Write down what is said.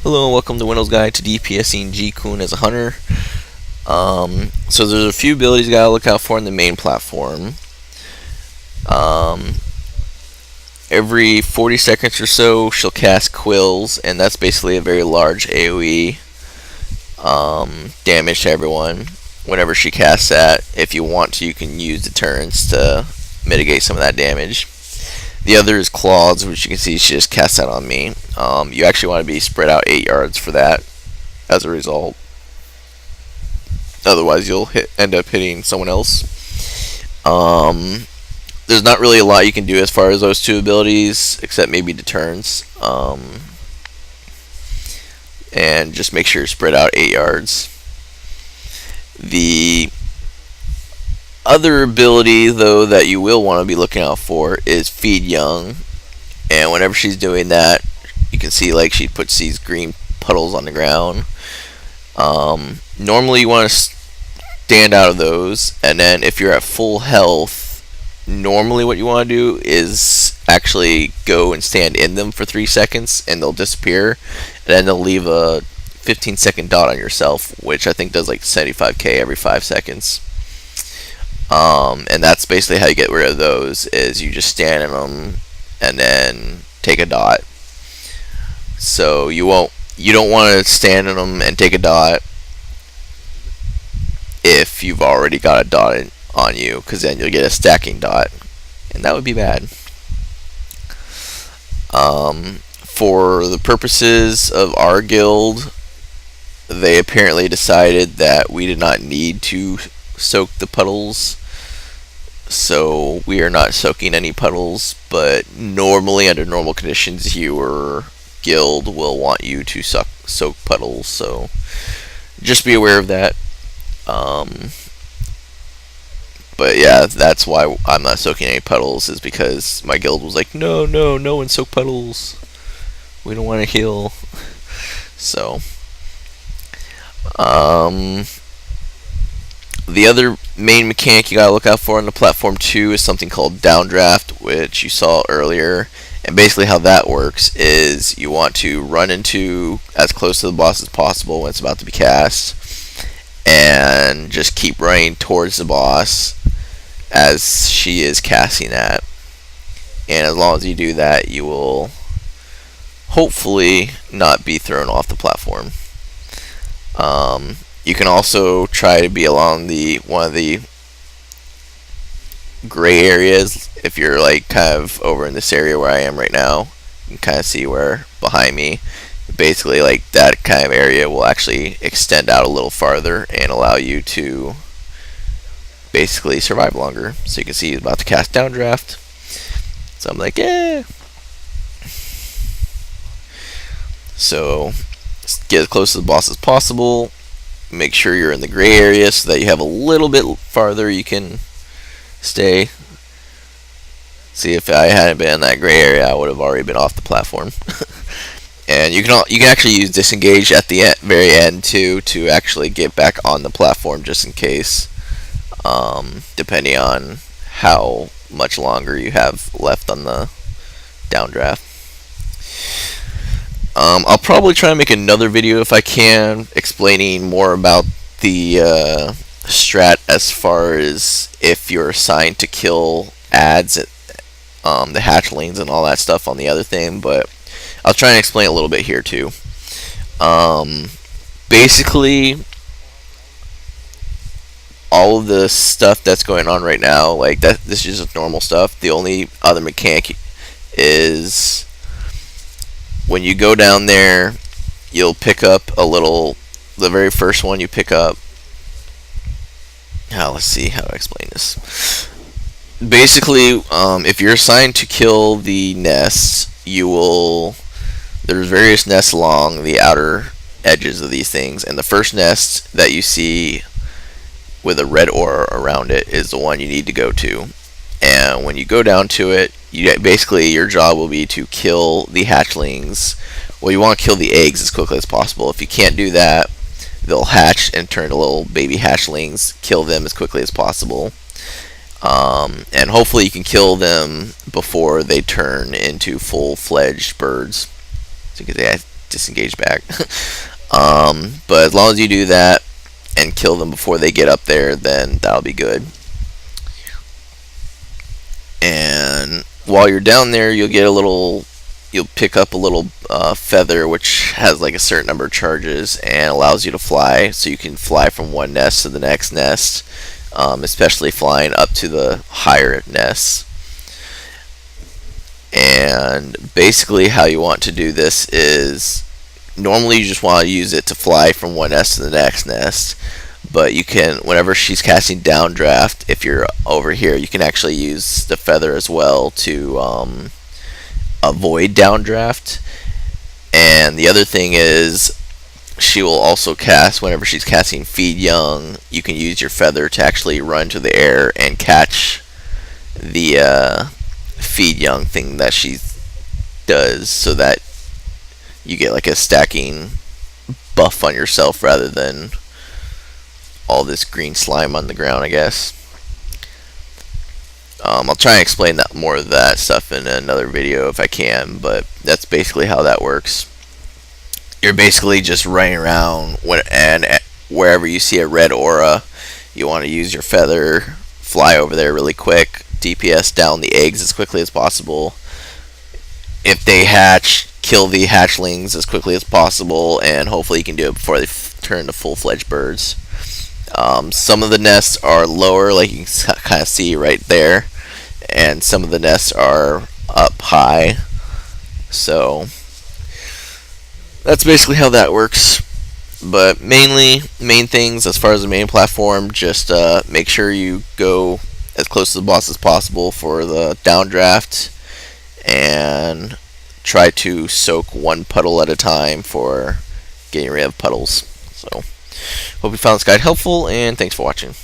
Hello and welcome to wenll's Guide to DPSing Ji-Kun as a hunter. So there's a few abilities you gotta look out for in the main platform. Um, every 40 seconds or so, she'll cast quills, and that's basically a very large AoE damage to everyone. Whenever she casts that, if you want to, you can use deterrence to mitigate some of that damage. The other is claws, which you can see she just casts that on me. You actually want to be spread out 8 yards for that as a result. Otherwise, you'll end up hitting someone else. There's not really a lot you can do as far as those two abilities, except maybe deterrence. And just make sure you're spread out 8 yards. The other ability, though, that you will want to be looking out for is feed young. And whenever she's doing that, you can see like she puts these green puddles on the ground. Normally you want to stand out of those, and then if you're at full health, normally what you want to do is actually go and stand in them for 3 seconds and they'll disappear, and then they'll leave a 15-second dot on yourself, which I think does like 75k every 5 seconds. And that's basically how you get rid of those, is you just stand in them and then take a dot. So you don't want to stand in them and take a dot if you've already got a dot on you, because then you'll get a stacking dot, and that would be bad. For the purposes of our guild, they apparently decided that we did not need to soak the puddles, so we are not soaking any puddles. But normally, under normal conditions, your guild will want you to soak puddles, so just be aware of that. But yeah, that's why I'm not soaking any puddles, is because my guild was like, no one soak puddles, we don't want to heal. So the other main mechanic you gotta look out for in the platform 2 is something called downdraft, which you saw earlier. And basically how that works is you want to run into as close to the boss as possible when it's about to be cast, and just keep running towards the boss as she is casting that. And as long as you do that, you will hopefully not be thrown off the platform. You can also try to be along one of the gray areas. If you're like kind of over in this area where I am right now, you can kind of see where behind me, basically like that kind of area will actually extend out a little farther and allow you to basically survive longer. So you can see he's about to cast downdraft, so I'm like, yeah. So get as close to the boss as possible. Make sure you're in the gray area so that you have a little bit farther you can stay. See, if I hadn't been in that gray area, I would have already been off the platform. And you can actually use disengage at the very end too, to actually get back on the platform, just in case, depending on how much longer you have left on the downdraft. I'll probably try to make another video if I can, explaining more about the strat as far as if you're assigned to kill ads, the hatchlings and all that stuff on the other thing, but I'll try and explain a little bit here too. Basically, all of the stuff that's going on right now, like that, this is just normal stuff. The only other mechanic is when you go down there, you'll pick up the very first one you pick up. Let's see how to explain this. Basically, if you're assigned to kill the nests, there's various nests along the outer edges of these things, and the first nest that you see with a red aura around it is the one you need to go to. And when you go down to it, basically your job will be to kill the hatchlings. Well, you want to kill the eggs as quickly as possible. If you can't do that, they'll hatch and turn to little baby hatchlings. Kill them as quickly as possible. And hopefully you can kill them before they turn into full-fledged birds. So you can see disengage back. But as long as you do that and kill them before they get up there, then that'll be good. And while you're down there, you'll pick up a little feather which has like a certain number of charges and allows you to fly, so you can fly from one nest to the next nest, especially flying up to the higher nests. And basically how you want to do this is, normally you just want to use it to fly from one nest to the next nest, but you can, whenever she's casting downdraft, if you're over here, you can actually use the feather as well to avoid downdraft. And the other thing is, she will also cast, whenever she's casting feed young, you can use your feather to actually run to the air and catch the feed young thing that she does, so that you get like a stacking buff on yourself rather than all this green slime on the ground, I guess. I'll try and explain that more of that stuff in another video if I can, but that's basically how that works. You're basically just running around and wherever you see a red aura, you want to use your feather, fly over there really quick, DPS down the eggs as quickly as possible. If they hatch, kill the hatchlings as quickly as possible, and hopefully you can do it before they turn to full-fledged birds. Some of the nests are lower, like you can kind of see right there, and some of the nests are up high. So that's basically how that works. But main things as far as the main platform, just make sure you go as close to the boss as possible for the downdraft, and try to soak one puddle at a time for getting rid of puddles. So, hope you found this guide helpful, and thanks for watching.